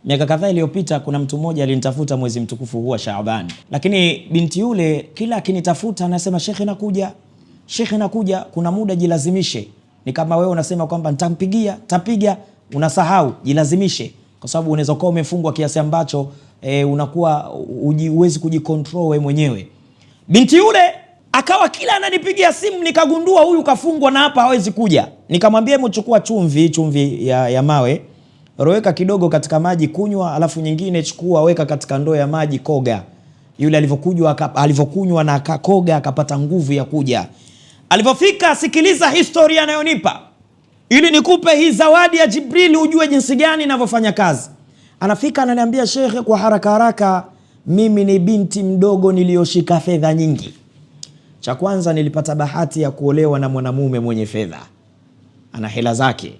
Miaka kadhaa iliyopita kuna mtu mmoja alinitafuta mwezi mtukufu huu wa Shaaban. Lakini binti yule kila akinitafuta anasema shekhe nakuja. Shekhe nakuja, kuna muda jilazimishe. Ni kama wewe unasema kwamba nitampigia, tapiga, unasahau, jilazimishe. Kwa sababu unaweza kuwa umefungwa kiasi ambacho unakuwa huwezi kujikontrol wewe mwenyewe. Binti yule akawa kila ananipigia simu nikagundua huyu kafungwa na hapa hawezi kuja. Nikamwambia hebu chukua chumvi ya mawe, roweka kidogo katika maji kunywa, alafu nyingine chukua weka katika ndoo ya maji koga. Yule alivyokunywa na akakoga akapata nguvu ya kuja. Alipofika, sikiliza historia anayonipa ili nikupe hii zawadi ya Jibril ujue jinsi gani ninavyofanya kazi. Anafika ananiambia, shekhe, kwa haraka haraka, mimi ni binti mdogo nilioshika fedha nyingi. Cha kwanza, nilipata bahati ya kuolewa na mwanamume mwenye fedha, ana hela zake.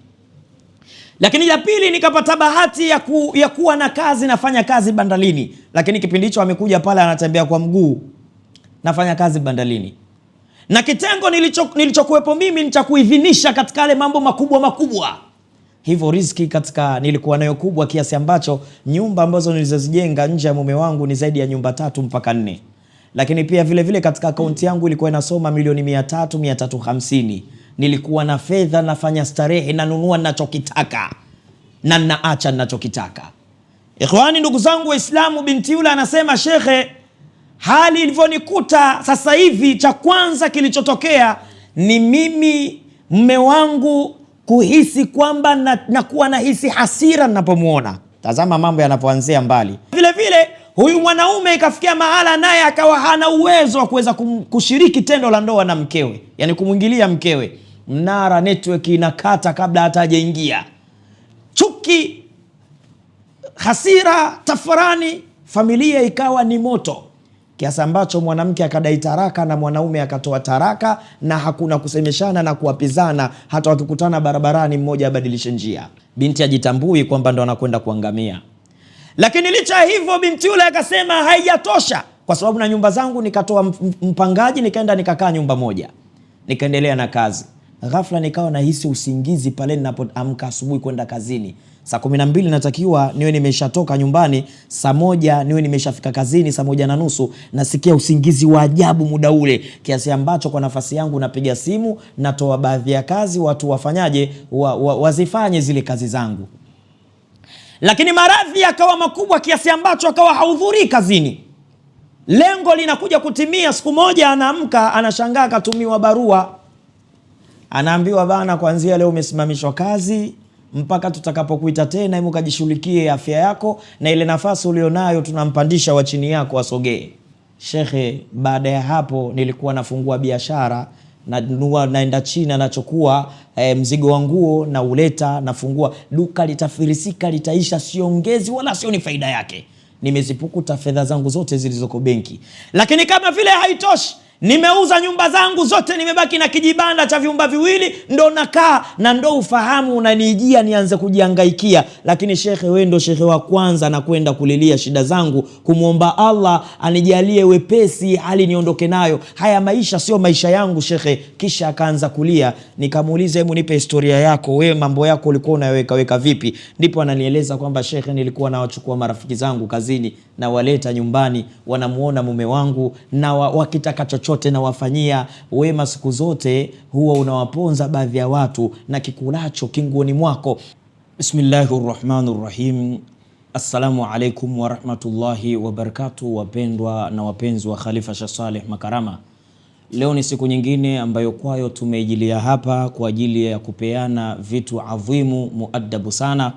Lakini la pili, nikapata bahati ya kuwa na kazi, nafanya kazi bandalini. Lakini kipindi hicho amekuja pale anatembea kwa mguu, nafanya kazi bandalini. Na kitengo nilichokuwepo mimi ni cha kuidhinisha katika yale mambo makubwa makubwa. Hivyo riziki katika nilikuwa nayo kubwa kiasi ambacho nyumba ambazo nilizozijenga nje ya mume wangu ni zaidi ya nyumba 3 mpaka 4. Lakini pia vile vile katika akaunti yangu ilikuwa inasoma milioni 300, 350. Nilikuwa na fedha, nafanya starehe, nanunua ninachokitaka na naacha ninachokitaka. Ikhwani, ndugu zangu Waislamu, binti yule anasema, shekhe, hali ilivyonikuta sasa hivi, cha kwanza kilichotokea ni mimi mume wangu kuhisi kwamba nakuwa nahisi hasira ninapomuona. Tazama mambo yanapoanzia mbali. Vile vile huyu mwanaume ikafikia mahala naye akawa hana uwezo wa kuweza kushiriki tendo la ndoa na mkewe, yani kumwingilia mkewe. Mnara network inakata kabla hata hajaingia. Chuki, hasira, tafarani, familia ikawa ni moto. Kiasi ambacho mwanamke akadai taraka na mwanaume akatoa taraka, na hakuna kusemeshana na kuapizana, hata wakikutana barabarani mmoja abadilishe njia. Binti ajitambui kwamba ndo anakwenda kuangamia. Lakini licha hivyo, binti yule akasema haijatosha, kwa sababu na nyumba zangu nikatoa mpangaji, nikaenda nikakaa nyumba moja, nikaendelea na kazi. Ghafla nikawa nahisi usingizi pale ninapoamka asubuhi kwenda kazini. Saa 12 natakiwa niwe nimeshatoka nyumbani, saa 1 niwe nimeshafika kazini, saa 1:30 nasikia usingizi wa ajabu muda ule, kiasi ambacho kwa nafasi yangu napiga simu, natoa baadhi ya kazi, watu wafanyaje, wazifanye zile kazi zangu. Lakini maradhi yakawa makubwa kiasi ambacho akawa haudhuri kazini. Lengo linakuja kutimia, siku moja anaamka anashangaa katumiwa barua. Anaambiwa, bana, kuanzia leo umesimamishwa kazi mpaka tutakapokuita tena, hebu kajishughulikie afya yako, na ile nafasi ulionayo tunampandisha wa chini yako asogee. Shekhe, baada ya hapo nilikuwa nafungua biashara, naenda China, nachukua mzigo wa nguo na uleta, nafungua duka, litafirisika, litaisha, siongezi wala sioni faida yake. Nimezipukuta fedha zangu zote zilizoko benki. Lakini kama vile haitoshi, nimeuza nyumba zangu zote, nimebaki na kijibanda cha vyumba 2, ndo nakaa na ndo ufahamu unanijia nianze kujihangaikia. Lakini shekhe, wewe ndo shekhe wa kwanza na kwenda kulilia shida zangu, kumwomba Allah anijalie wepesi, hali niondoke nayo. Haya maisha sio maisha yangu shekhe. Kisha akaanza kulia. Nikamuuliza, hebu nipe historia yako, wewe mambo yako ulikuwa unaweka vipi? Ndipo ananieleza kwamba shekhe, nilikuwa nawachukua marafiki zangu kazini na waleta nyumbani, wanamuona mume wangu na wakitaka chochote na wafanyia wema. Siku zote huwa unawaponza baadhi ya watu na kikulacho kinguoni mwako. Bismillahirrahmanirrahim. Assalamu alaikum wa rahmatullahi wa barakatuh. Wapendwa na wapenzi wa Khalifa Sheikh Saleh Makarama, leo ni siku nyingine ambayo kwayo tumeijilia hapa kwa ajili ya kupeana vitu adhimu muaddabu sana,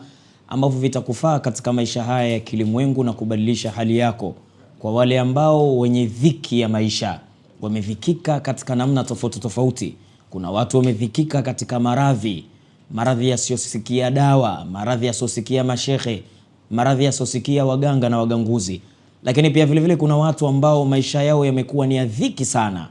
ambavyo vitakufaa katika maisha haya ya kilimwengu na kubadilisha hali yako. Kwa wale ambao wenye dhiki ya maisha, wamedhikika katika namna tofauti tofauti. Kuna watu wamedhikika katika maradhi yasiyosikia dawa, maradhi yasiyosikia mashehe, maradhi yasiyosikia waganga na waganguzi. Lakini pia vile vile kuna watu ambao maisha yao yamekuwa ni ya dhiki sana,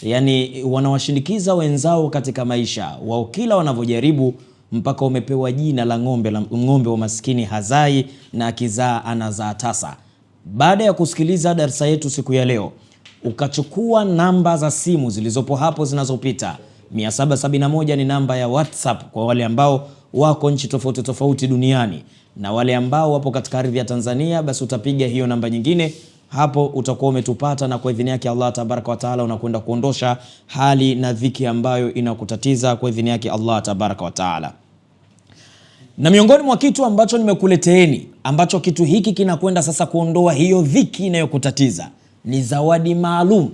yani wanawashindikiza wenzao katika maisha wao, kila wanavyojaribu mpaka umepewa jina la ng'ombe wa maskini hazai, na akizaa anazaa tasa. Baada ya kusikiliza darasa yetu siku ya leo, ukachukua namba za simu zilizopo hapo zinazopita. 771 ni namba ya WhatsApp kwa wale ambao wako nchi tofauti tofauti duniani, na wale ambao wapo katika ardhi ya Tanzania, basi utapiga hiyo namba nyingine, hapo utakuwa umetupata, na kwa idhini yake Allah tabaraka wa taala unakwenda kuondosha hali na dhiki ambayo inakutatiza kwa idhini yake Allah tabaraka wa taala. Na miongoni mwa kitu ambacho nimekuleteeni, ambacho kitu hiki kinakwenda sasa kuondoa hiyo dhiki inayokutatiza, ni zawadi maalum,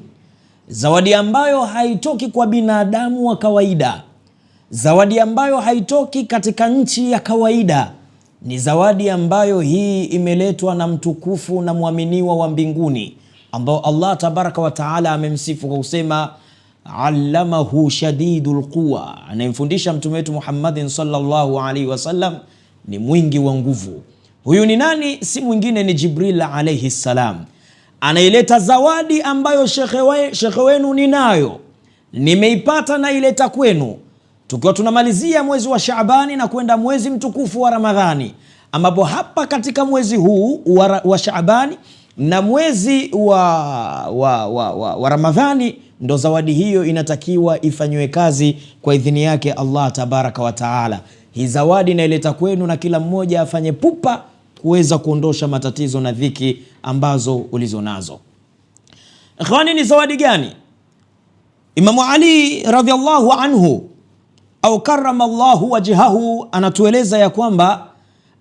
zawadi ambayo haitoki kwa binadamu wa kawaida, zawadi ambayo haitoki katika nchi ya kawaida. Ni zawadi ambayo hii imeletwa na mtukufu na muaminiwa wa mbinguni, ambao Allah tabaraka wa taala amemsifu kwa kusema allamahu shadidul quwa, anayemfundisha mtume wetu Muhammadin sallallahu alaihi wasallam ni mwingi wa nguvu. Huyu ni nani? Si mwingine ni Jibril alayhi salam. Anaileta zawadi ambayo shekhe wenu ninayo, nimeipata na ileta kwenu, tukiwa tunamalizia mwezi wa Shaabani na kwenda mwezi mtukufu wa Ramadhani, ambapo hapa katika mwezi huu wa Shaabani na mwezi wa Ramadhani ndo zawadi hiyo inatakiwa ifanywe kazi kwa idhini yake Allah tabaraka wa taala. Hii zawadi inaileta kwenu, na kila mmoja afanye pupa kuweza kuondosha matatizo na dhiki ambazo ulizo nazo. Ikhwani, ni zawadi gani? Imamu Ali radhiallahu anhu au karrama Allahu wajhahu anatueleza ya kwamba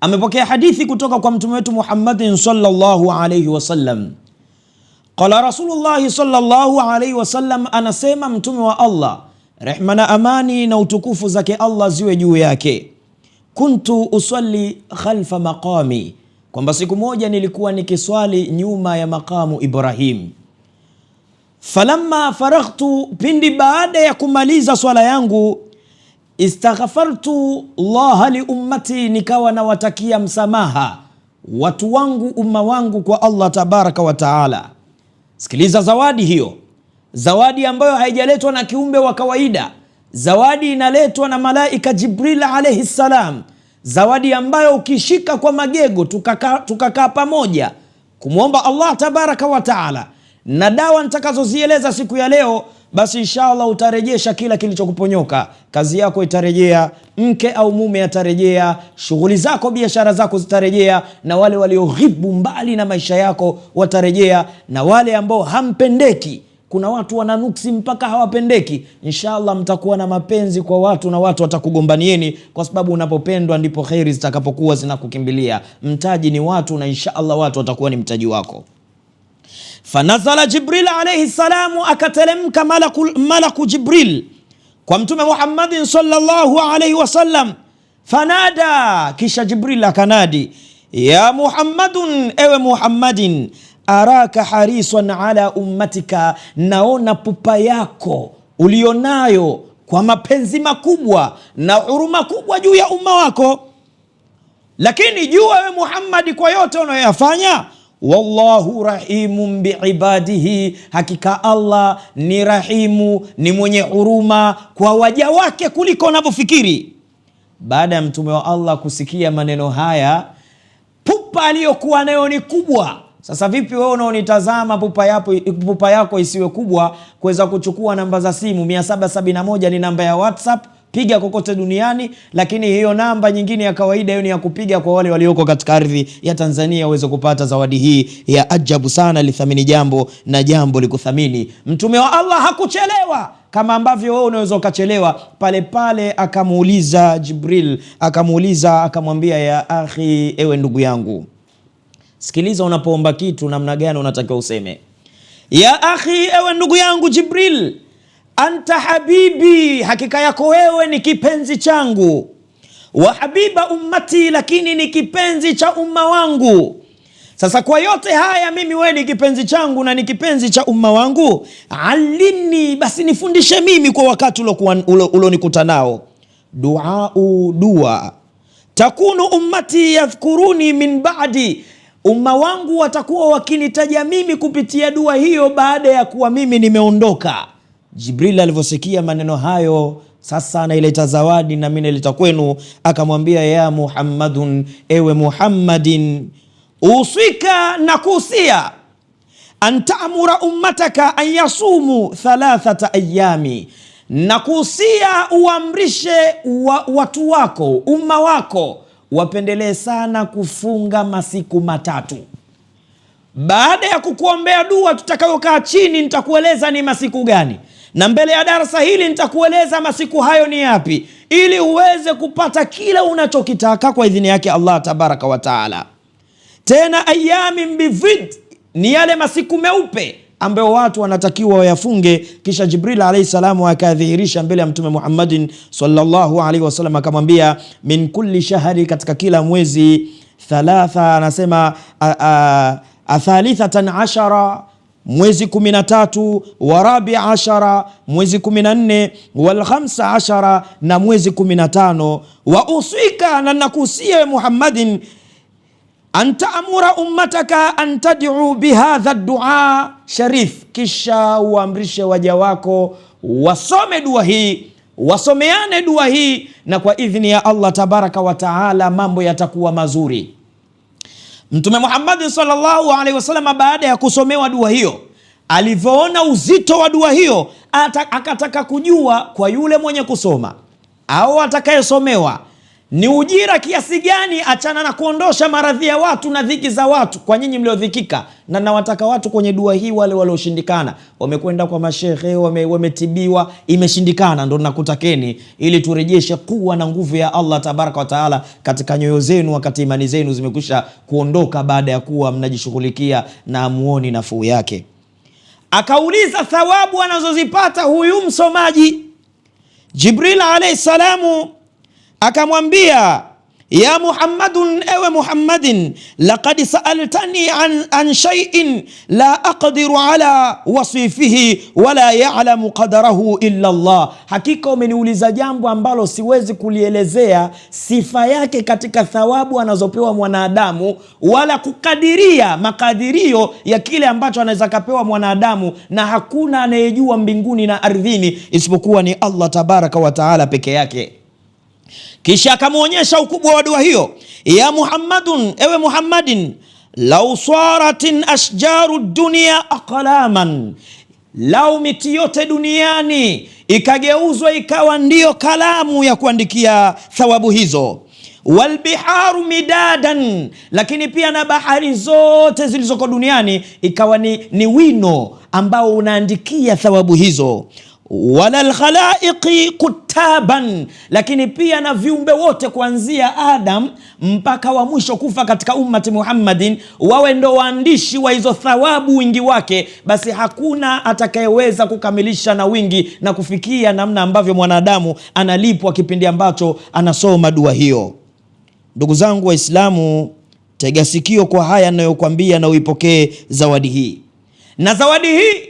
amepokea hadithi kutoka kwa mtume wetu Muhammadin sallallahu alayhi wasallam. Qala Rasulullah sallallahu alayhi wasallam, anasema mtume wa Allah, rehma na amani na utukufu zake Allah ziwe juu yake, kuntu usalli khalfa maqami, kwamba siku moja nilikuwa nikiswali nyuma ya maqamu Ibrahim. Falamma faraghtu, pindi baada ya kumaliza swala yangu, istaghfartu Allah li ummati, nikawa nawatakia msamaha watu wangu, umma wangu, kwa Allah tabaraka wa taala. Sikiliza zawadi hiyo, zawadi ambayo haijaletwa na kiumbe wa kawaida, zawadi inaletwa na malaika Jibril alayhi salam, zawadi ambayo ukishika kwa magego tukakaa pamoja kumwomba Allah tabaraka wa taala, na dawa nitakazozieleza siku ya leo, basi inshallah utarejesha kila kilichokuponyoka. Kazi yako itarejea, mke au mume atarejea, shughuli zako, biashara zako zitarejea, na wale walioghibu mbali na maisha yako watarejea, na wale ambao hampendeki, kuna watu wananuksi mpaka hawapendeki, inshallah mtakuwa na mapenzi kwa watu na watu watakugombanieni, kwa sababu unapopendwa ndipo khairi zitakapokuwa zinakukimbilia. Mtaji ni watu, na inshallah watu watakuwa ni mtaji wako. Fanazala Jibril alayhi salamu, akatelemka malaku Jibril kwa mtume Muhammadin sallallahu alayhi wasallam. Fanada, kisha Jibril akanadi, ya Muhammadun, ewe Muhammadin, araka harisan ala ummatika, naona pupa yako ulionayo kwa mapenzi makubwa na huruma kubwa juu ya umma wako, lakini jua ewe Muhammad, kwa yote unayoyafanya, wallahu rahimun biibadihi, hakika Allah ni rahimu, ni mwenye huruma kwa waja wake kuliko unavyofikiri. Baada ya mtume wa Allah kusikia maneno haya, pupa aliyokuwa nayo ni kubwa. Sasa vipi wewe unaonitazama pupa yako isiwe kubwa kuweza kuchukua namba za simu? 771 ni namba ya WhatsApp, piga kokote duniani, lakini hiyo namba nyingine ya kawaida hiyo ni ya kupiga kwa wale walioko katika ardhi ya Tanzania uweze kupata zawadi hii ya ajabu sana. Lithamini jambo na jambo likuthamini. Mtume wa Allah hakuchelewa kama ambavyo wewe unaweza ukachelewa. Pale pale akamuuliza Jibril, akamwambia, ya akhi, ewe ndugu yangu. Sikiliza, unapoomba kitu namna gani unatakiwa useme. Ya akhi, ewe ndugu yangu Jibril, anta habibi, hakika yako wewe ni kipenzi changu, wa habiba ummati, lakini ni kipenzi cha umma wangu. Sasa kwa yote haya, mimi wewe ni kipenzi changu na ni kipenzi cha umma wangu, alimni, basi nifundishe mimi kwa wakati ulionikuta nao, dua takunu ummati yadhkuruni min ba'di, umma wangu watakuwa wakinitaja mimi kupitia dua hiyo baada ya kuwa mimi nimeondoka. Jibril alivyosikia maneno hayo, sasa anaileta zawadi na mimi nileta kwenu, akamwambia, ya Muhammadun, ewe Muhammadin, usika na kusia, antaamura ummataka an yasumu 3 ayami, na kuhusia uamrishe watu wako, umma wako wapendelee sana kufunga masiku matatu. Baada ya kukuombea dua tutakayokaa chini, nitakueleza ni masiku gani, na mbele ya darasa hili nitakueleza masiku hayo ni yapi, ili uweze kupata kila unachokitaka kwa idhini yake Allah tabaraka wa taala. Tena ayamin bivid, ni yale masiku meupe ambayo watu wanatakiwa wayafunge. Kisha Jibril alayhi salamu akadhihirisha mbele ya Mtume Muhammadin sallallahu alaihi wasallam, akamwambia min kulli shahri, katika kila mwezi, thalatha, anasema athalithatan ashara, mwezi 13, wa rabi ashara, mwezi 14, wal khamsa ashara, na mwezi 15. Wa usika, na nakusia Muhammadin, antaamura ummataka an tad'u bihadha ad-du'a sharif, kisha uamrishe waja wako wasome dua hii, wasomeane dua hii, na kwa idhini ya Allah tabaraka wa taala mambo yatakuwa mazuri. Mtume Muhammad sallallahu alaihi wasallam baada ya kusomewa dua hiyo, alivyoona uzito wa dua hiyo, akataka kujua kwa yule mwenye kusoma au atakayesomewa ni ujira kiasi gani, achana na kuondosha maradhi ya watu na dhiki za watu. Kwa nyinyi mliodhikika, na nawataka watu kwenye dua hii, wale walioshindikana, wamekwenda kwa mashehe, wametibiwa, imeshindikana, ndo nakutakeni ili turejeshe kuwa na nguvu ya Allah tabaraka wa taala katika nyoyo zenu, wakati imani zenu zimekwisha kuondoka baada ya kuwa mnajishughulikia na amuoni nafuu yake. Akauliza thawabu anazozipata huyu msomaji. Jibril alayhi salamu akamwambia, ya Muhammadun, ewe Muhammadin, laqad sa'altani an shay'in la aqdiru ala wasifihi wala ya'lamu qadarahu illa Allah, hakika umeniuliza jambo ambalo siwezi kulielezea sifa yake katika thawabu anazopewa mwanadamu, wala kukadiria makadirio ya kile ambacho anaweza kapewa mwanadamu, na hakuna anayejua mbinguni na ardhini isipokuwa ni Allah tabaraka wa taala peke yake. Kisha akamwonyesha ukubwa wa dua hiyo. Ya Muhammadun, ewe Muhammadin, lau swaratin ashjaru dunia aqlaman, lau miti yote duniani ikageuzwa ikawa ndiyo kalamu ya kuandikia thawabu hizo, walbiharu midadan, lakini pia na bahari zote zilizoko duniani ikawa ni wino ambao unaandikia thawabu hizo, wala alkhalaiqi kutaban, lakini pia na viumbe wote kuanzia Adam mpaka wa mwisho kufa katika ummati Muhammadin wawe ndo waandishi wa hizo thawabu wingi wake, basi hakuna atakayeweza kukamilisha na wingi na kufikia namna ambavyo mwanadamu analipwa kipindi ambacho anasoma dua hiyo. Ndugu zangu Waislamu, tega sikio kwa haya ninayokuambia na uipokee zawadi hii. Na zawadi hii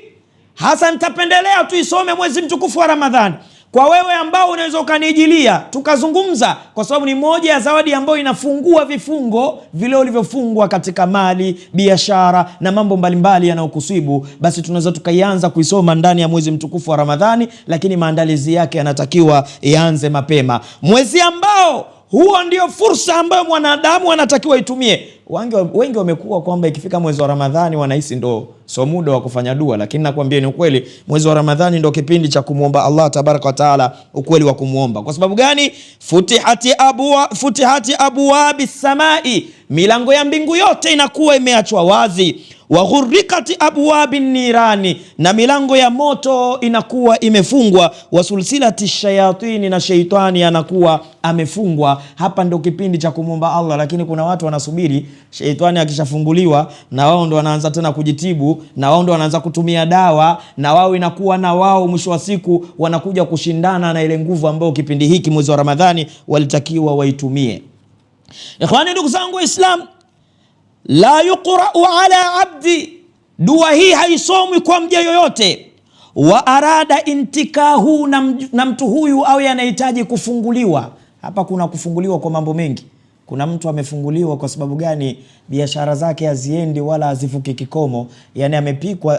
hasa nitapendelea tuisome mwezi mtukufu wa Ramadhani. Kwa wewe ambao unaweza ukanijilia tukazungumza, kwa sababu ni moja ya zawadi ambayo inafungua vifungo vile ulivyofungwa katika mali, biashara na mambo mbalimbali yanayokusibu, basi tunaweza tukaianza kuisoma ndani ya mwezi mtukufu wa Ramadhani, lakini maandalizi yake yanatakiwa yaanze mapema. Mwezi ambao huo ndio fursa ambayo mwanadamu anatakiwa itumie. Wengi wamekuwa kwamba ikifika mwezi wa Ramadhani wanahisi ndo so muda wa kufanya dua, lakini nakwambia ni ukweli, mwezi wa Ramadhani ndo kipindi cha kumuomba Allah tabaraka wa taala, ukweli wa kumuomba. Kwa sababu gani? Futihati abwabi samai, milango ya mbingu yote inakuwa imeachwa wazi. Wa ghurrikati abwabi nirani, na milango ya moto inakuwa imefungwa. Wa sulsilati shayatini, na sheitani anakuwa amefungwa. Hapa ndo kipindi cha kumuomba Allah, lakini kuna watu wanasubiri sheitani akishafunguliwa na wao ndo wanaanza tena kujitibu, na wao ndo wanaanza kutumia dawa, na wao inakuwa na wao mwisho wa siku wanakuja kushindana na ile nguvu ambayo kipindi hiki mwezi wa Ramadhani walitakiwa waitumie. Ikhwani, ndugu zangu Waislamu, la yuqra'u ala abdi, dua hii haisomwi kwa mja yoyote. Wa arada intikahu, na mtu huyu au anahitaji kufunguliwa. Hapa kuna kufunguliwa kwa mambo mengi. Kuna mtu amefunguliwa kwa sababu gani? Biashara zake haziendi wala hazifuki kikomo. Yani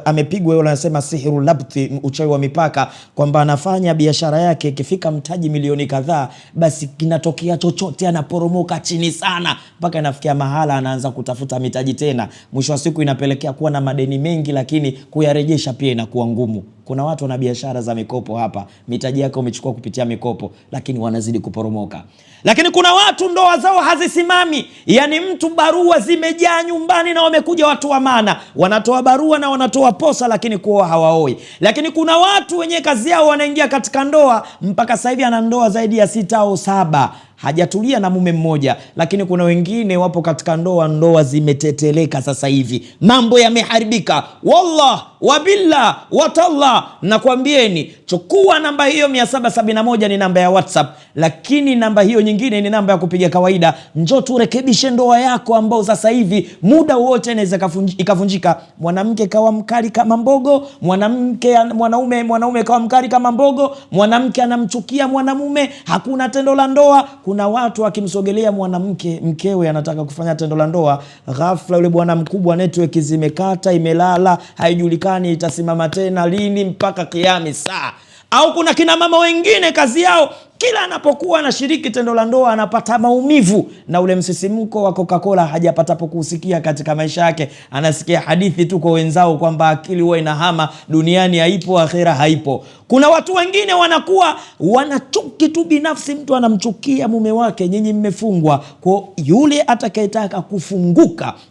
amepigwa yule anasema sihiru labti, uchawi wa mipaka, kwamba anafanya biashara yake ikifika mtaji milioni kadhaa, basi kinatokea chochote anaporomoka chini sana, mpaka inafikia mahala anaanza kutafuta mitaji tena. Mwisho wa siku inapelekea kuwa na madeni mengi, lakini kuyarejesha pia inakuwa ngumu. Kuna watu wana biashara za mikopo hapa, mitaji yake umechukua kupitia mikopo, lakini wanazidi kuporomoka. Lakini kuna watu ndoa zao hazisimami, yani mtu barua zimejaa nyumbani na wamekuja watu wa maana, wanatoa barua na wanatoa posa, lakini kuoa hawaoi. Lakini kuna watu wenye kazi yao wanaingia katika ndoa, mpaka sasa hivi ana ndoa zaidi ya 6 au 7, hajatulia na mume mmoja. Lakini kuna wengine wapo katika ndoa zimeteteleka sasa hivi, mambo yameharibika. Wallah wabillah watallah, nakwambieni, chukua namba hiyo 771 ni namba ya WhatsApp, lakini namba hiyo nyingine ni namba ya kupiga kawaida. Njoo turekebishe ndoa yako ambao sasa hivi muda wote inaweza ikavunjika. Mwanamke kawa mkali kama mbogo, mwanaume kawa mkali kama mbogo, mwanamke anamchukia mwanamume, hakuna tendo la ndoa. Kuna watu akimsogelea mwanamke mkewe anataka kufanya tendo la ndoa, ghafla yule bwana mkubwa network zimekata, imelala, haijulikani itasimama tena lini mpaka kiyama saa. Au kuna kina mama wengine kazi yao kila anapokuwa anashiriki tendo la ndoa anapata maumivu, na ule msisimko wa Coca-Cola hajapatapo kusikia katika maisha yake. Anasikia hadithi tu kwa wenzao kwamba akili huwa inahama, duniani haipo, akhera haipo. Kuna watu wengine wanakuwa wanachuki tu binafsi, mtu anamchukia mume wake. Nyinyi mmefungwa. Kwa yule atakayetaka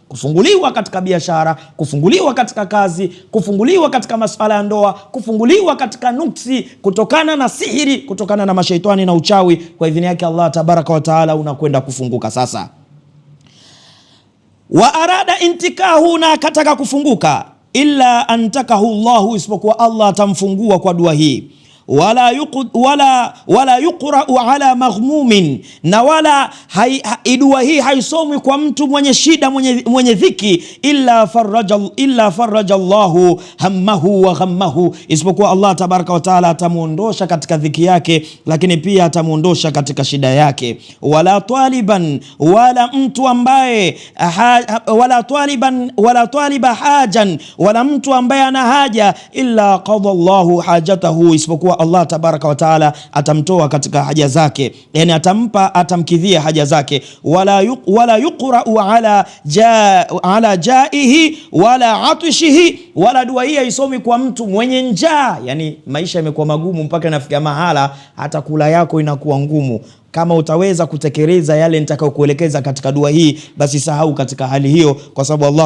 kufunguliwa katika biashara, kufunguliwa katika kazi, kufunguliwa katika masuala ya ndoa, kufunguliwa katika nuksi kutokana na sihiri, kutokana na mashaitani na uchawi, kwa idhini yake Allah tabaraka wa taala unakwenda kufunguka. Sasa wa arada intikahu, na akataka kufunguka, illa antakahu Allahu, isipokuwa Allah atamfungua kwa dua hii. Wala yuqra'u ala maghmumin, na wala dua hii haisomwi kwa mtu mwenye shida, mwenye dhiki, illa faraja Allahu hammahu wa ghammahu, isipokuwa Allah tabaraka wa taala atamuondosha katika dhiki yake, lakini pia atamuondosha katika shida yake. Wala taliban, wala mtu ambaye wala taliba hajan, wala mtu ambaye ana haja, illa qada Allahu hajatahu, isipokuwa Allah tabaraka wa taala atamtoa katika haja zake, yani atamkidhia haja zake. Wala yuqra'u ala jaihi wala atishihi, wala dua hii haisomi kwa mtu mwenye njaa, yani maisha yamekuwa magumu mpaka inafikia mahala hata kula yako inakuwa ngumu. Kama utaweza kutekeleza yale nitakayokuelekeza katika dua hii, basi sahau katika hali hiyo, kwa sababu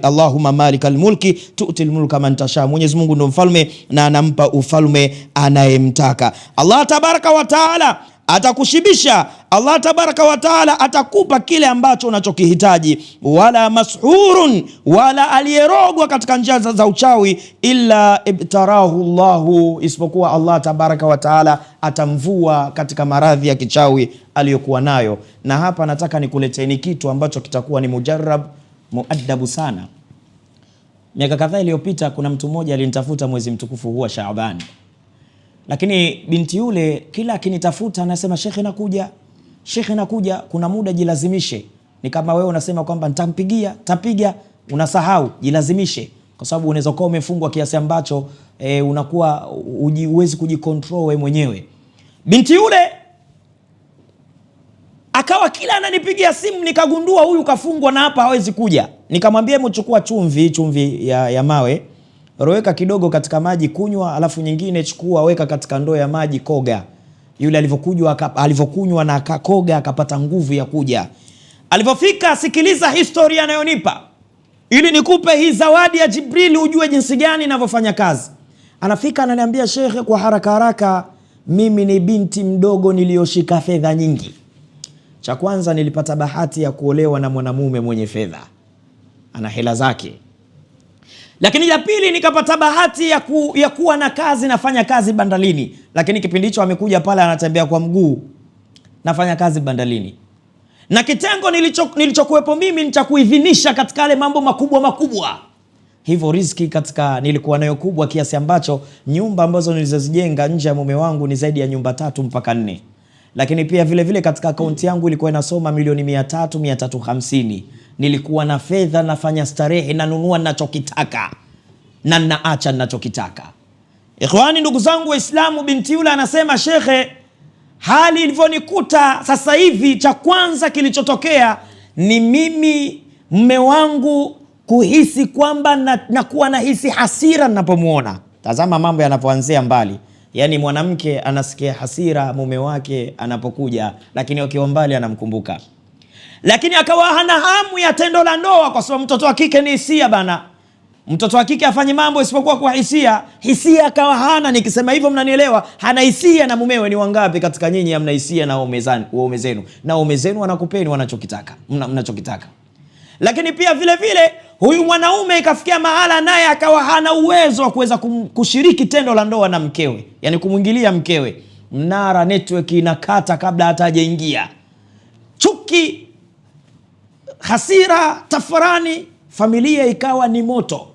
Allahumma malikal mulki tu'til mulka man tasha, Mwenyezi Mungu ndo mfalme na anampa ufalme anayemtaka. Allah tabaraka wa taala atakushibisha, Allah tabaraka wa taala atakupa kile ambacho unachokihitaji. Wala mashurun, wala aliyerogwa katika njia za uchawi, illa ibtarahu Allahu, isipokuwa Allah tabaraka wa taala atamvua katika maradhi ya kichawi aliyokuwa nayo. Na hapa nataka nikuleteni kitu ambacho kitakuwa ni mujarrab, muaddabu sana. Miaka kadhaa iliyopita kuna mtu mmoja alinitafuta mwezi mtukufu huu wa Shaaban, lakini binti yule kila akinitafuta anasema shekhe nakuja, kuna muda jilazimishe. Ni kama wewe unasema kwamba nitapiga, unasahau, jilazimishe, kwa sababu unaweza kuwa umefungwa kiasi ambacho unakuwa huwezi kujikontrol wewe mwenyewe. Binti yule akawa kila ananipigia simu, nikagundua huyu kafungwa na hapa hawezi kuja. Nikamwambia hebu chukua chumvi ya mawe, roweka kidogo katika maji kunywa, alafu nyingine chukua weka katika ndoo ya maji koga. Yule alivyokunywa na akakoga akapata nguvu ya kuja. Alivyofika, sikiliza historia anayonipa ili nikupe hii zawadi ya Jibril ujue jinsi gani inavyofanya kazi. Anafika ananiambia, shekhe, kwa haraka mimi ni binti mdogo niliyoshika fedha nyingi. Cha kwanza, nilipata bahati ya kuolewa na mwanamume mwenye fedha, ana hela zake. Lakini ya pili, nikapata bahati ya kuwa na kazi, nafanya kazi bandalini. Lakini kipindi hicho amekuja pale anatembea kwa mguu, nafanya kazi bandalini. Na kitengo nilichokuwepo mimi ni cha kuidhinisha katika yale mambo makubwa. Hivyo riziki nilikuwa nayo kubwa kiasi ambacho nyumba ambazo nilizozijenga nje ya mume wangu ni zaidi ya nyumba 3 mpaka 4. Lakini pia vile katika akaunti yangu ilikuwa inasoma milioni 300-350. Nilikuwa na fedha, nafanya starehe, nanunua ninachokitaka na naacha ninachokitaka. Ikhwani, ndugu zangu Waislamu, binti yule anasema, shekhe, hali ilivyonikuta sasa hivi, cha kwanza kilichotokea ni mimi mume wangu kuhisi kwamba nakuwa nahisi hasira ninapomuona. Tazama mambo yanapoanzia mbali. Yani mwanamke anasikia hasira mume wake anapokuja, lakini akiwa mbali anamkumbuka. Lakini akawa hana hamu ya tendo la ndoa, kwa sababu mtoto wa kike ni hisia bana. Mtoto wa kike afanye mambo isipokuwa kwa hisia. Hisia akawa hana, nikisema hivyo mnanielewa, hana hisia na mumewe. Ni wangapi katika nyinyi hamna hisia na waume zenu? Na waume zenu wanakupeni wanachokitaka, mnachokitaka. Lakini pia vile vile huyu mwanaume ikafikia mahala naye akawa hana uwezo wa kuweza kushiriki tendo la ndoa na mkewe, yani kumwingilia mkewe. Mnara network inakata kabla hata hajaingia. Chuki, hasira, tafarani, familia ikawa ni moto,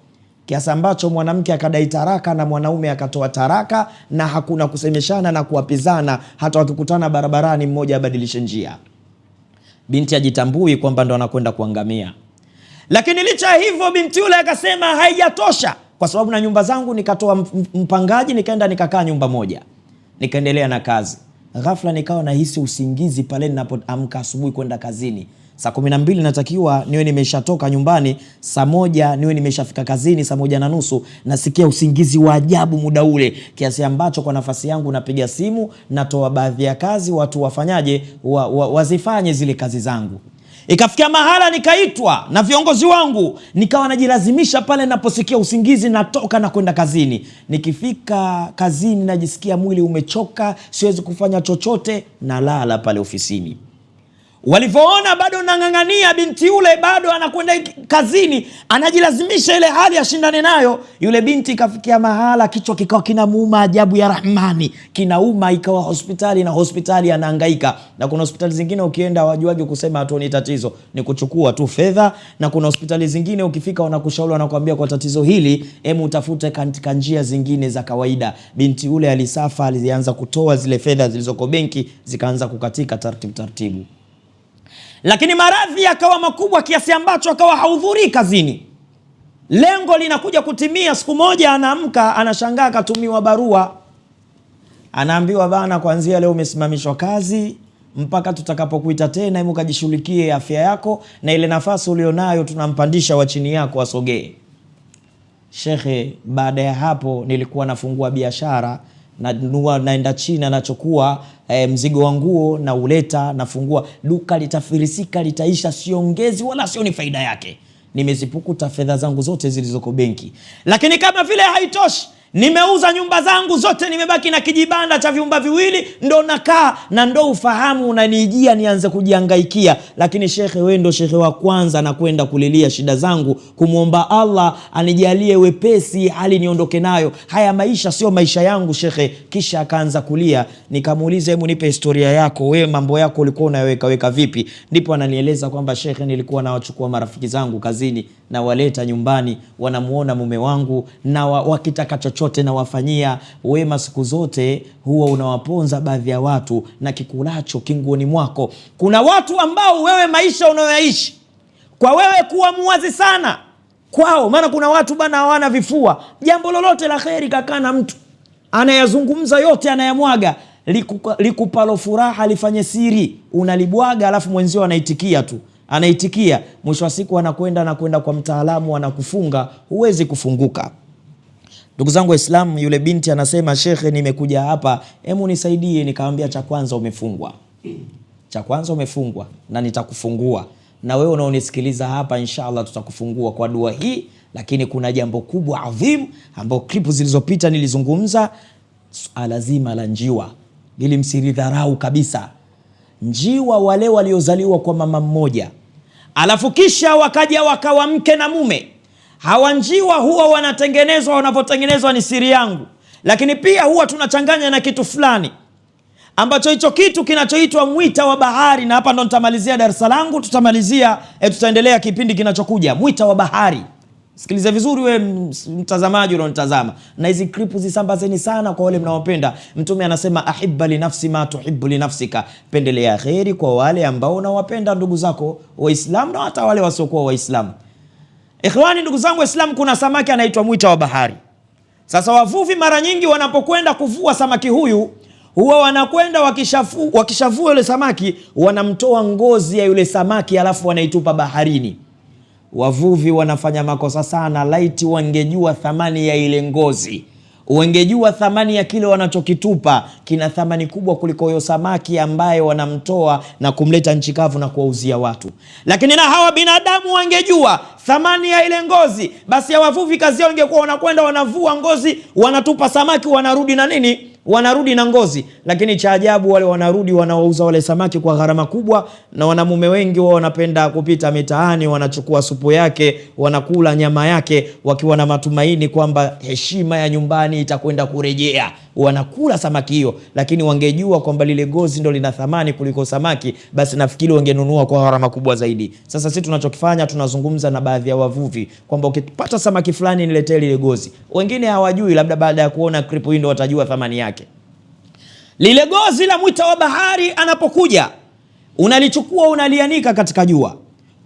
kiasi ambacho mwanamke akadai taraka na mwanaume akatoa taraka, na hakuna kusemeshana na kuapizana. Hata wakikutana barabarani mmoja abadilishe njia. Binti ajitambui kwamba ndo anakwenda kuangamia. Lakini licha hivyo, binti yule akasema haijatosha, kwa sababu na nyumba zangu nikatoa mpangaji, nikaenda nikakaa nyumba moja, nikaendelea na kazi. Ghafla nikawa nahisi usingizi pale ninapoamka asubuhi kwenda kazini. Saa 12 natakiwa niwe nimeshatoka nyumbani, saa 1 niwe nimeshafika kazini, saa 1:30 nasikia usingizi wa ajabu muda ule, kiasi ambacho kwa nafasi yangu napiga simu, natoa baadhi ya kazi watu wafanyaje, wazifanye zile kazi zangu. Ikafikia mahala nikaitwa na viongozi wangu, nikawa najilazimisha pale naposikia usingizi natoka na kwenda kazini. Nikifika kazini najisikia mwili umechoka, siwezi kufanya chochote, nalala pale ofisini. Walivyoona bado nang'ang'ania, binti yule bado anakwenda kazini, anajilazimisha ile hali ashindane nayo, yule binti ikafikia mahala kichwa kikawa kinamuuma ajabu ya Rahmani, kinauma, ikawa hospitali na hospitali anahangaika. Na kuna hospitali zingine ukienda wajuaje kusema hatuoni tatizo, ni kuchukua tu fedha. Na kuna hospitali zingine ukifika wanakushauri, wanakuambia kwa tatizo hili hemu utafute katika njia zingine za kawaida. Binti yule alisafa, alianza kutoa zile fedha zilizoko benki, zikaanza kukatika taratibu. Lakini maradhi yakawa makubwa kiasi ambacho akawa haudhuri kazini. Lengo linakuja kutimia, siku moja anaamka anashangaa katumiwa barua. Anaambiwa bana, kuanzia leo umesimamishwa kazi mpaka tutakapokuita tena, hebu kajishughulikie afya yako, na ile nafasi ulionayo tunampandisha wa chini yako asogee. Shekhe, baada ya hapo nilikuwa nafungua biashara, naenda China nachukua mzigo wa nguo na uleta, nafungua duka, litafilisika, litaisha, siongezi wala sioni faida yake. Nimezipukuta fedha zangu zote zilizoko benki. Lakini kama vile haitoshi, nimeuza nyumba zangu zote, nimebaki na kijibanda cha vyumba viwili, ndo nakaa na ndo ufahamu unanijia nianze kujihangaikia. Lakini shekhe, wewe ndo shekhe wa kwanza na kwenda kulilia shida zangu, kumuomba Allah anijalie wepesi, hali niondoke nayo. Haya maisha sio maisha yangu shekhe. Kisha akaanza kulia. Nikamuuliza, hebu nipe historia yako, wewe mambo yako ulikuwa unaweka vipi? Ndipo ananieleza kwamba shekhe, nilikuwa nawachukua marafiki zangu kazini na waleta nyumbani, wanamuona mume wangu na wakitaka chochote na wafanyia wema. Siku zote huwa unawaponza baadhi ya watu na kikulacho kinguoni mwako. Kuna watu ambao wewe maisha unayoishi kwa wewe kuwa muwazi sana kwao, maana kuna watu bana hawana vifua. Jambo lolote la kheri kakaa na mtu anayazungumza yote anayamwaga, likupalo furaha lifanye siri, unalibwaga alafu mwenzio anaitikia tu, anaitikia. Mwisho wa siku anakwenda kwa mtaalamu, anakufunga, huwezi kufunguka. Ndugu zangu Waislamu, yule binti anasema, shekhe, nimekuja hapa, hebu nisaidie. Nikamwambia, cha kwanza umefungwa, cha kwanza umefungwa na nitakufungua, na wewe unaonisikiliza hapa inshallah tutakufungua kwa dua hii. Lakini kuna jambo kubwa adhim ambao klipu zilizopita nilizungumza, suala zima la njiwa. Ili msiridharau kabisa. Njiwa wale waliozaliwa kwa mama mmoja, alafu kisha wakaja wakawa mke na mume, hawa njiwa huwa wanatengenezwa, wanavyotengenezwa ni siri yangu. Lakini pia huwa tunachanganya na kitu fulani ambacho hicho kitu kinachoitwa mwita wa bahari. Na hapa ndo nitamalizia darasa langu, tutaendelea kipindi kinachokuja. Mwita wa bahari, sikiliza vizuri we mtazamaji unaonitazama, na hizi klipu zisambazeni sana kwa wale mnaopenda. Mtume anasema, ahibba li nafsi ma tuhibbu li nafsika, pendelea kheri kwa wale ambao unawapenda ndugu zako Waislamu na hata wale wasiokuwa Waislamu. Ikhwani, ndugu zangu Waislamu, kuna samaki anaitwa mwita wa bahari. Sasa wavuvi mara nyingi wanapokwenda kuvua samaki huyu, huwa wanakwenda wakishavua yule samaki, wanamtoa ngozi ya yule samaki alafu wanaitupa baharini. Wavuvi wanafanya makosa sana, laiti wangejua thamani ya ile ngozi, wangejua thamani ya kile wanachokitupa kina thamani kubwa kuliko hiyo samaki ambaye wanamtoa na kumleta nchi kavu na kuwauzia watu. Lakini na hawa binadamu wangejua thamani ya ile ngozi, basi ya wavuvi kazi yao ingekuwa wanakwenda wanavua ngozi, wanatupa samaki, wanarudi na nini? Wanarudi na ngozi. Lakini cha ajabu, wale wanarudi wanawauza wale samaki kwa gharama kubwa, na wanamume wengi wao wanapenda kupita mitaani, wanachukua supu yake, wanakula nyama yake, wakiwa na matumaini kwamba heshima ya nyumbani itakwenda kurejea. Wanakula samaki hiyo, lakini wangejua kwamba lile gozi ndo lina thamani kuliko samaki, basi nafikiri wangenunua kwa gharama kubwa zaidi. Sasa sisi tunachokifanya, tunazungumza na baadhi ya wavuvi kwamba ukipata samaki fulani niletee lile gozi. Wengine hawajui, labda baada ya kuona clip hii ndo watajua thamani yake. Lile gozi la mwita wa bahari anapokuja, unalichukua unalianika katika jua.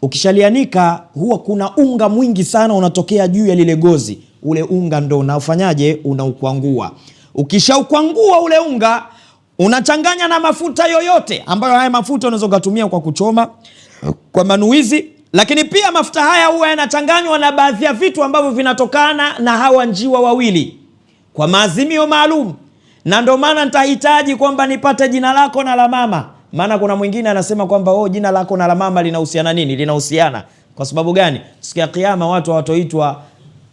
Ukishalianika, huwa kuna unga mwingi sana unatokea juu ya lile gozi. Ule unga ndo unafanyaje? Unaukwangua. Ukishaukwangua ule unga, unachanganya na mafuta yoyote, ambayo haya mafuta unaweza kutumia kwa kuchoma, kwa manuizi. Lakini pia mafuta haya huwa yanachanganywa na baadhi ya vitu ambavyo vinatokana na hawa njiwa wawili kwa maazimio maalum. Na ndio maana nitahitaji kwamba nipate jina lako na la mama. Maana kuna mwingine anasema kwamba jina lako na la mama linahusiana nini? Linahusiana. Kwa sababu gani? Siku ya kiyama watu hawatoitwa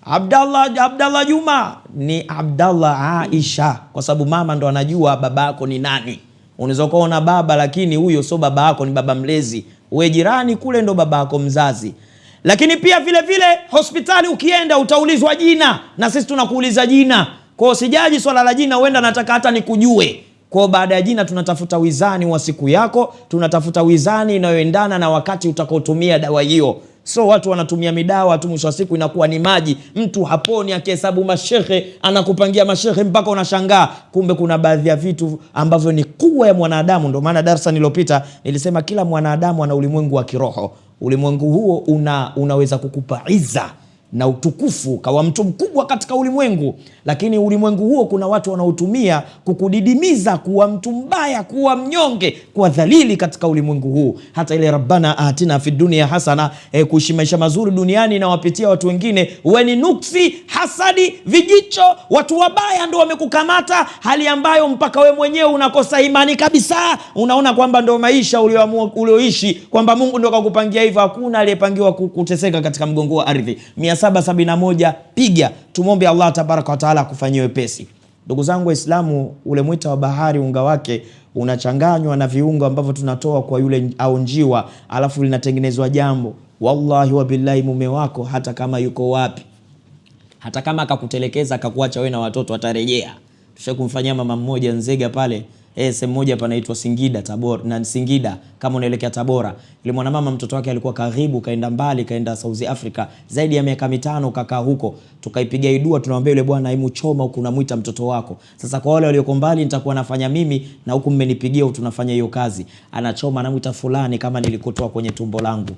Abdallah Juma, ni Abdallah Aisha, kwa sababu mama ndo anajua baba yako ni nani. Unaweza kuona baba, lakini huyo sio baba yako, ni baba mlezi. Wewe jirani kule ndo baba yako mzazi. Lakini pia vile vile hospitali ukienda utaulizwa jina, na sisi tunakuuliza jina. Kwa sijaji swala la jina, uenda nataka hata nikujue. Kwa baada ya jina tunatafuta wizani wa siku yako, tunatafuta wizani inayoendana na wakati utakaotumia dawa hiyo. So watu wanatumia midawa tu, mwisho wa siku inakuwa ni maji. Mtu haponi, akihesabu mashehe, anakupangia mashehe mpaka unashangaa. Kumbe kuna baadhi ya vitu ambavyo ni kuwa ya mwanadamu. Ndio maana darasa nilopita nilisema kila mwanadamu ana ulimwengu wa kiroho. Ulimwengu huo unaweza kukupa iza na utukufu kawa mtu mkubwa katika ulimwengu, lakini ulimwengu huo kuna watu wanaotumia kukudidimiza kuwa mtu mbaya, kuwa mnyonge, kuwa dhalili katika ulimwengu huu. Hata ile Rabbana atina fid dunya hasana, kuishi maisha mazuri duniani na wapitia watu wengine, weni nuksi, hasadi, vijicho, watu wabaya ndio wamekukamata, hali ambayo mpaka we mwenyewe unakosa imani kabisa. Unaona kwamba ndio maisha ulioishi, kwamba Mungu ndio kakupangia hivyo. Hakuna aliyepangiwa kuteseka katika mgongo wa ardhi. 771 piga, tumombe Allah tabaraka wa taala kufanyia wepesi. Ndugu zangu Waislamu, ule mwita wa bahari unga wake unachanganywa na viungo ambavyo tunatoa kwa yule au njiwa, alafu linatengenezwa jambo. Wallahi wa billahi, mume wako hata kama yuko wapi, hata kama akakutelekeza akakuacha wewe na watoto, atarejea. Tushakumfanyia mama mmoja Nzega pale, sehemu moja panaitwa Singida, Tabora, na Singida kama unaelekea Tabora. Ile mwanamama mtoto wake alikuwa karibu, kaenda mbali, kaenda South Africa zaidi ya miaka 5 kakaa huko. Tukaipiga idua, tunamwambia yule bwana, hebu choma huku, unamuita mtoto wako. Sasa kwa wale walioko mbali nitakuwa nafanya mimi, na huku mmenipigia tunafanya hiyo kazi. Anachoma, anamuita fulani kama nilikotoa kwenye tumbo langu.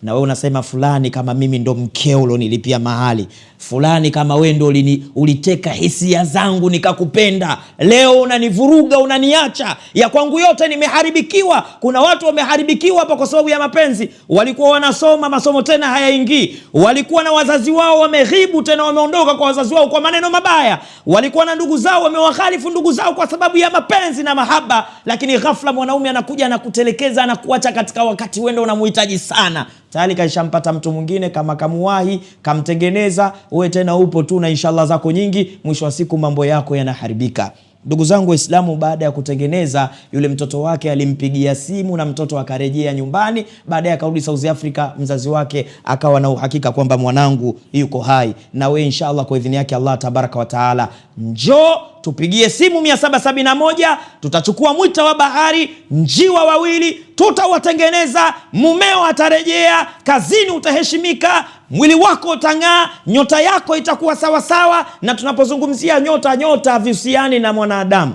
Na wewe unasema fulani kama mimi ndo mkeo ulionilipia mahali, fulani kama wewe ndo uliteka hisia zangu nikakupenda, leo unanivuruga, unaniacha, ya kwangu yote nimeharibikiwa. Kuna watu wameharibikiwa hapa kwa sababu ya mapenzi. Walikuwa wanasoma masomo tena hayaingii, walikuwa na wazazi wao wameghibu, tena wameondoka kwa wazazi wao kwa maneno mabaya, walikuwa na ndugu zao wamewakhalifu ndugu zao kwa sababu ya mapenzi na mahaba. Lakini ghafla mwanaume anakuja na kutelekeza na kuacha katika wakati wendo unamuhitaji sana. Tayari kaishampata mtu mwingine, kama kamuwahi, kamtengeneza, wewe tena upo tu na inshallah zako nyingi, mwisho wa siku mambo yako yanaharibika. Ndugu zangu Waislamu, baada ya kutengeneza, yule mtoto wake alimpigia simu na mtoto akarejea nyumbani. Baadaye akarudi South Africa, mzazi wake akawa na uhakika kwamba mwanangu yuko hai. Na we inshallah kwa idhini yake Allah tabaraka wa taala, njoo tupigie simu 771, tutachukua mwita wa bahari, njiwa wawili, tutawatengeneza, mumeo atarejea, kazini utaheshimika, mwili wako utang'aa, nyota yako itakuwa sawa sawa. Na tunapozungumzia nyota vihusiani na mwanadamu.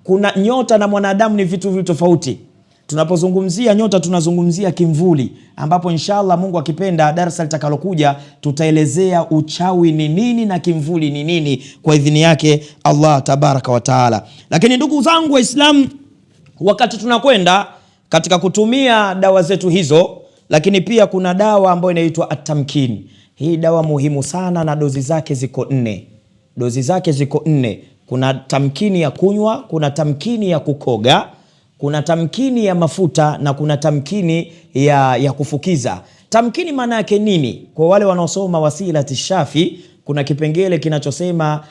Kuna nyota na mwanadamu ni vitu tofauti. Tunapozungumzia nyota tunazungumzia kimvuli, ambapo inshallah Mungu akipenda darasa litakalokuja tutaelezea uchawi ni nini na kimvuli ni nini kwa idhini yake Allah tabaraka wa taala. Lakini ndugu zangu Waislamu, wakati tunakwenda katika kutumia dawa zetu hizo, lakini pia kuna dawa ambayo inaitwa At-Tamkin. Hii dawa muhimu sana na dozi zake ziko 4. dozi zake ziko 4. Kuna tamkini ya kunywa, kuna tamkini ya kukoga, kuna tamkini ya mafuta na kuna tamkini ya kufukiza. Tamkini maana yake nini? Kwa wale wanaosoma Wasilati Shafi, kuna kipengele kinachosema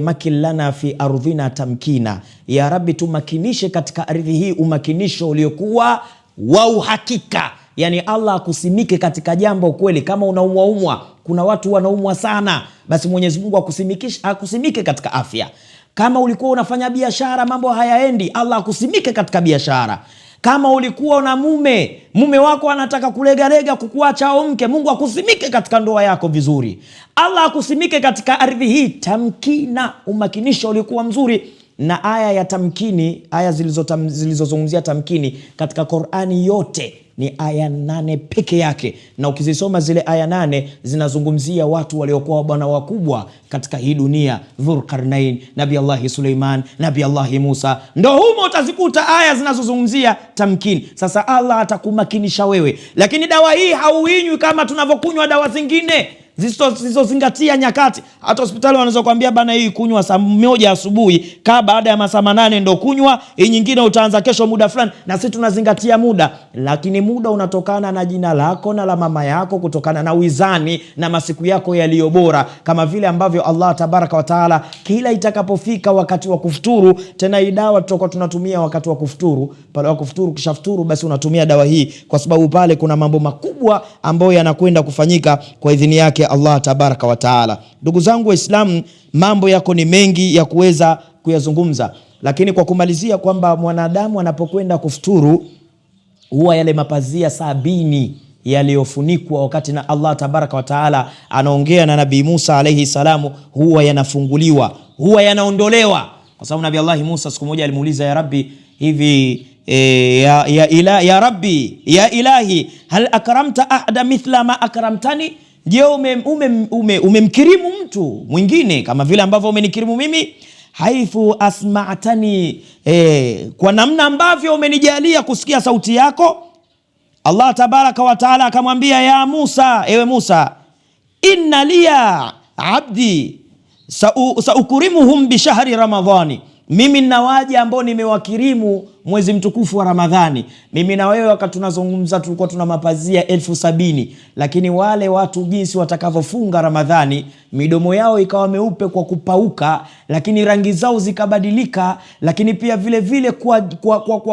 makillana fi ardhina tamkina, ya Rabbi tumakinishe katika ardhi hii umakinisho uliokuwa wa uhakika. Yani Allah akusimike katika jambo kweli. Kama unaumwa, kuna watu wanaumwa sana, basi Mwenyezi Mungu akusimike katika afya. Kama ulikuwa unafanya biashara mambo hayaendi, Allah akusimike katika biashara. Kama ulikuwa na mume wako anataka kulegalega kukuacha au mke, Mungu akusimike katika ndoa yako vizuri. Allah akusimike katika ardhi hii tamkina, umakinisho ulikuwa mzuri. Na aya ya tamkini, aya zilizozungumzia tamkini katika Qur'ani yote ni aya 8 peke yake, na ukizisoma zile aya 8 zinazungumzia watu waliokuwa bwana wakubwa katika hii dunia, Dhulqarnain, Nabii Allah Suleiman, Nabii Allah Musa. Ndo humo utazikuta aya zinazozungumzia tamkini. Sasa Allah atakumakinisha wewe, lakini dawa hii hauinywi kama tunavyokunywa dawa zingine zisizozingatia nyakati. Hata hospitali wanaweza kuambia bana, hii kunywa saa 1 asubuhi, kaa baada ya masaa 8 ndo kunywa, hii nyingine utaanza kesho muda fulani. Na sisi tunazingatia muda, lakini muda unatokana na jina lako na la mama yako, kutokana na wizani na masiku yako yaliyo bora, kama vile ambavyo Allah tabaraka wa taala kila itakapofika wakati wa kufuturu, tena hii dawa tutakuwa tunatumia wakati wa kufuturu. Pale wa kufuturu, kisha futuru, basi unatumia dawa hii, kwa sababu pale kuna mambo makubwa ambayo yanakwenda kufanyika kwa idhini yake Allah tabaraka wa taala. Ndugu zangu Waislamu, mambo yako ni mengi ya kuweza kuyazungumza, lakini kwa kumalizia kwamba mwanadamu anapokwenda kufuturu huwa yale mapazia 70 yaliyofunikwa wakati na Allah tabaraka wa taala anaongea na Nabii Musa alayhi salamu huwa yanafunguliwa, huwa yanaondolewa, kwa sababu Nabii Allah Musa siku moja alimuuliza, ya Rabbi, hivi ya Rabbi ya ilahi hal akramta ahada mithla ma akramtani, je, umemkirimu mtu mwingine kama vile ambavyo umenikirimu mimi? Haithu asma'tani, kwa namna ambavyo umenijalia kusikia sauti yako. Allah tabaraka wa taala akamwambia, ya Musa, ewe Musa, inna liya abdi saukurimuhum bi shahri ramadhani, mimi na waja ambao nimewakirimu mwezi mtukufu wa Ramadhani. Mimi na wewe wakati tunazungumza tulikuwa tuna mapazia 70,000, lakini wale watu jinsi watakavyofunga Ramadhani, midomo yao ikawa meupe kwa kupauka, lakini rangi zao zikabadilika, lakini pia vile vile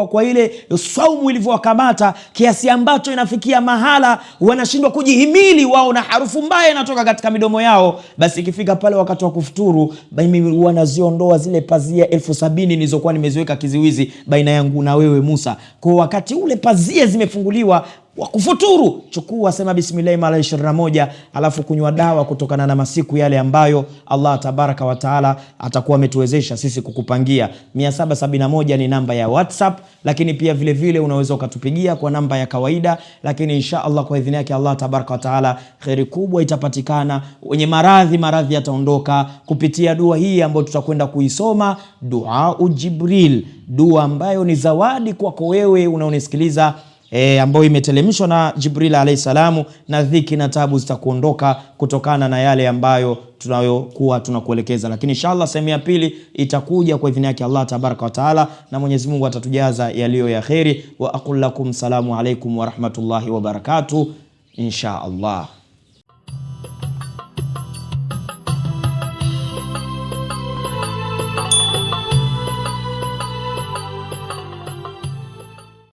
kwa ile saumu ilivyowakamata, kiasi ambacho inafikia mahala wanashindwa kujihimili wao na harufu mbaya inatoka katika midomo yao. Basi ikifika pale wakati wa kufuturu, mimi wanaziondoa zile pazia 70,000 nilizokuwa nimeziweka kiziwizi baina yangu na wewe Musa. Kwa wakati ule pazia zimefunguliwa wa kufuturu, chukua sema bismillah mara 21, alafu kunywa dawa kutokana na masiku yale ambayo Allah tabaraka wa taala atakuwa ametuwezesha sisi kukupangia. 771 ni namba ya WhatsApp, lakini pia vile vile unaweza ukatupigia kwa namba ya kawaida, lakini insha Allah kwa idhini yake Allah tabaraka wa taala khairi kubwa itapatikana. Wenye maradhi yataondoka kupitia dua hii ambayo tutakwenda kuisoma, dua Jibril, dua ambayo ni zawadi kwako wewe unaonisikiliza, ambayo imetelemshwa na Jibril alayhi salamu, na dhiki na tabu zitakuondoka kutokana na yale ambayo tunayokuwa tunakuelekeza. Lakini inshallah sehemu ya pili itakuja kwa idhini yake Allah tabaraka wa taala, na Mwenyezi Mungu atatujaza yaliyo ya khairi. Wa aqul lakum salamu alaykum wa rahmatullahi wa barakatuh insha Allah.